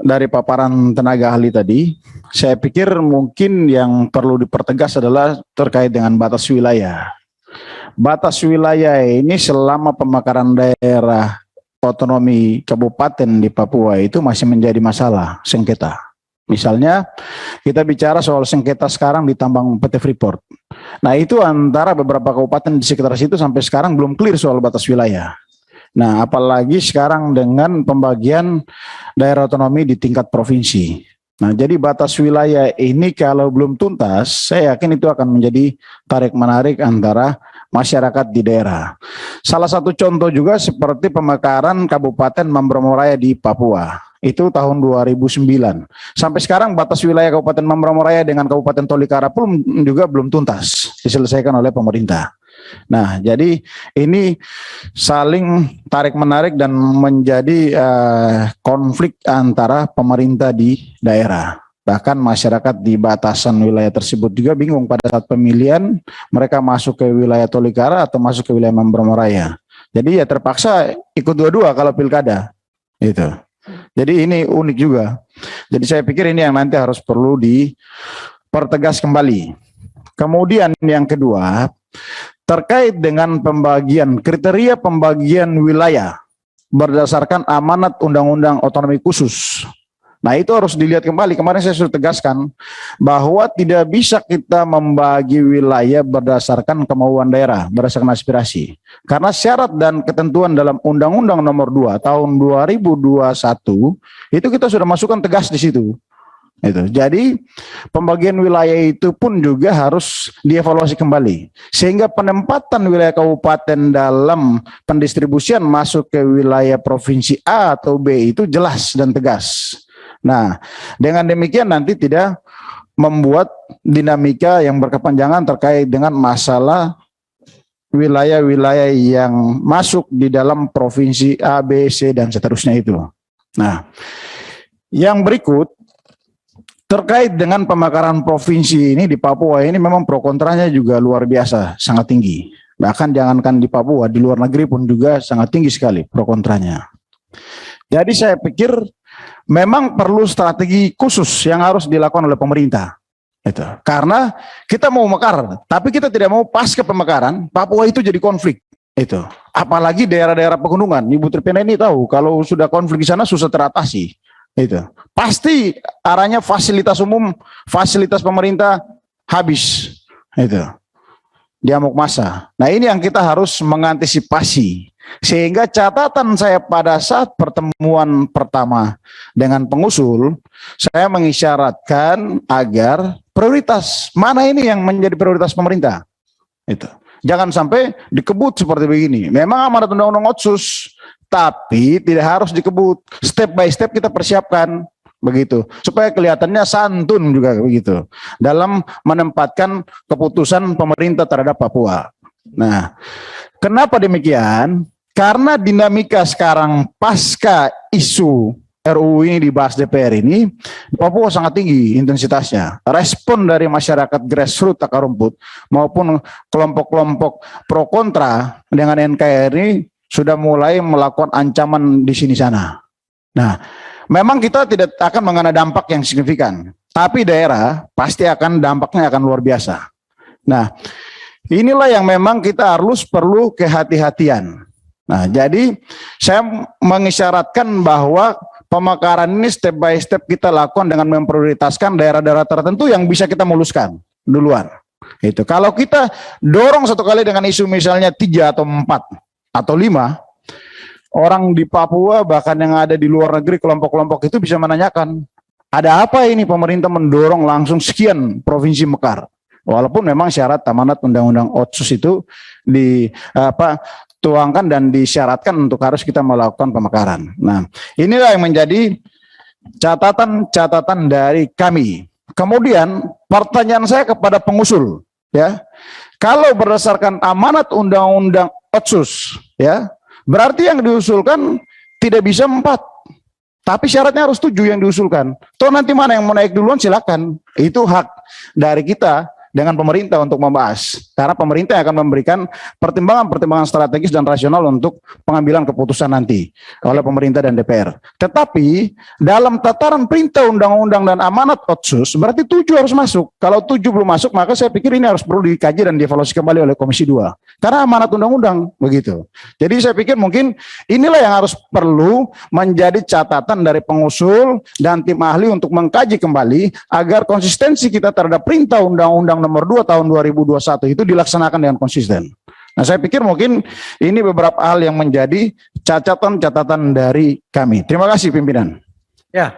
dari paparan tenaga ahli tadi, saya pikir mungkin yang perlu dipertegas adalah terkait dengan batas wilayah. Batas wilayah ini selama pemekaran daerah otonomi kabupaten di Papua itu masih menjadi masalah sengketa. Misalnya kita bicara soal sengketa sekarang di tambang PT Freeport. Nah itu antara beberapa kabupaten di sekitar situ sampai sekarang belum clear soal batas wilayah. Nah apalagi sekarang dengan pembagian daerah otonomi di tingkat provinsi. Nah jadi batas wilayah ini kalau belum tuntas, saya yakin itu akan menjadi tarik-menarik antara masyarakat di daerah. Salah satu contoh juga seperti pemekaran Kabupaten Mambromoraya di Papua. Itu tahun 2009. Sampai sekarang batas wilayah Kabupaten Mambromoraya dengan Kabupaten Tolikara pun juga belum tuntas diselesaikan oleh pemerintah. Nah, jadi ini saling tarik-menarik dan menjadi konflik antara pemerintah di daerah. Bahkan masyarakat di batasan wilayah tersebut juga bingung pada saat pemilihan mereka masuk ke wilayah Tolikara atau masuk ke wilayah Mambromoraya. Jadi ya terpaksa ikut dua-dua kalau pilkada. Itu. Jadi ini unik juga. Jadi saya pikir ini yang nanti harus perlu dipertegas kembali. Kemudian yang kedua, terkait dengan pembagian, kriteria pembagian wilayah berdasarkan amanat Undang-Undang Otonomi Khusus. Nah itu harus dilihat kembali. Kemarin saya sudah tegaskan bahwa tidak bisa kita membagi wilayah berdasarkan kemauan daerah, berdasarkan aspirasi. Karena syarat dan ketentuan dalam Undang-Undang Nomor 2 Tahun 2021 itu kita sudah masukkan tegas di situ. Itu. Jadi pembagian wilayah itu pun juga harus dievaluasi kembali. Sehingga penempatan wilayah kabupaten dalam pendistribusian masuk ke wilayah provinsi A atau B itu jelas dan tegas. Nah, dengan demikian nanti tidak membuat dinamika yang berkepanjangan terkait dengan masalah wilayah-wilayah yang masuk di dalam provinsi A, B, C, dan seterusnya itu. Nah, yang berikut terkait dengan pemekaran provinsi ini di Papua ini memang pro kontranya juga luar biasa, sangat tinggi. Bahkan jangankan di Papua, di luar negeri pun juga sangat tinggi sekali pro kontranya. Jadi saya pikir memang perlu strategi khusus yang harus dilakukan oleh pemerintah. Itu. Karena kita mau mekar, tapi kita tidak mau pasca pemekaran, Papua itu jadi konflik. Itu. Apalagi daerah-daerah pegunungan. Ibu Tripena ini tahu, kalau sudah konflik di sana susah teratasi. Itu. Pasti arahnya fasilitas umum, fasilitas pemerintah habis. Itu. Diamuk massa. Nah ini yang kita harus mengantisipasi. Sehingga catatan saya pada saat pertemuan pertama dengan pengusul, saya mengisyaratkan agar prioritas, mana ini yang menjadi prioritas pemerintah. Itu. Jangan sampai dikebut seperti begini. Memang amanat Undang-Undang Otsus, tapi tidak harus dikebut. Step by step kita persiapkan. Begitu. Supaya kelihatannya santun juga begitu. Dalam menempatkan keputusan pemerintah terhadap Papua. Nah, kenapa demikian? Karena dinamika sekarang pasca isu RUU ini dibahas DPR ini, Papua sangat tinggi intensitasnya. Respon dari masyarakat grassroots akar rumput maupun kelompok-kelompok pro kontra dengan NKRI sudah mulai melakukan ancaman di sini sana. Nah, memang kita tidak akan mengenai dampak yang signifikan, tapi daerah pasti akan dampaknya akan luar biasa. Nah, inilah yang memang kita harus perlu kehati-hatian. Nah, jadi saya mengisyaratkan bahwa pemekaran ini step by step kita lakukan dengan memprioritaskan daerah-daerah tertentu yang bisa kita muluskan duluan. Itu. Kalau kita dorong satu kali dengan isu misalnya 3 atau 4 atau 5, orang di Papua bahkan yang ada di luar negeri kelompok-kelompok itu bisa menanyakan, ada apa ini pemerintah mendorong langsung sekian provinsi mekar? Walaupun memang syarat amanat Undang-Undang Otsus itu dituangkan dan disyaratkan untuk harus kita melakukan pemekaran. Nah, inilah yang menjadi catatan-catatan dari kami. Kemudian pertanyaan saya kepada pengusul, ya, kalau berdasarkan amanat Undang-Undang Otsus, ya, berarti yang diusulkan tidak bisa 4. Tapi syaratnya harus 7 yang diusulkan. Toh nanti mana yang mau naik duluan silakan. Itu hak dari kita dengan pemerintah untuk membahas. Karena pemerintah akan memberikan pertimbangan-pertimbangan strategis dan rasional untuk pengambilan keputusan nanti oleh pemerintah dan DPR. Tetapi dalam tataran perintah undang-undang dan amanat Otsus, berarti 7 harus masuk. Kalau 7 belum masuk, maka saya pikir ini harus perlu dikaji dan dievaluasi kembali oleh Komisi 2. Karena amanat undang-undang begitu. Jadi saya pikir mungkin inilah yang harus perlu menjadi catatan dari pengusul dan tim ahli untuk mengkaji kembali agar konsistensi kita terhadap perintah undang-undang nomor 2 tahun 2021 itu dilaksanakan dengan konsisten. Nah, saya pikir mungkin ini beberapa hal yang menjadi catatan-catatan dari kami. Terima kasih pimpinan.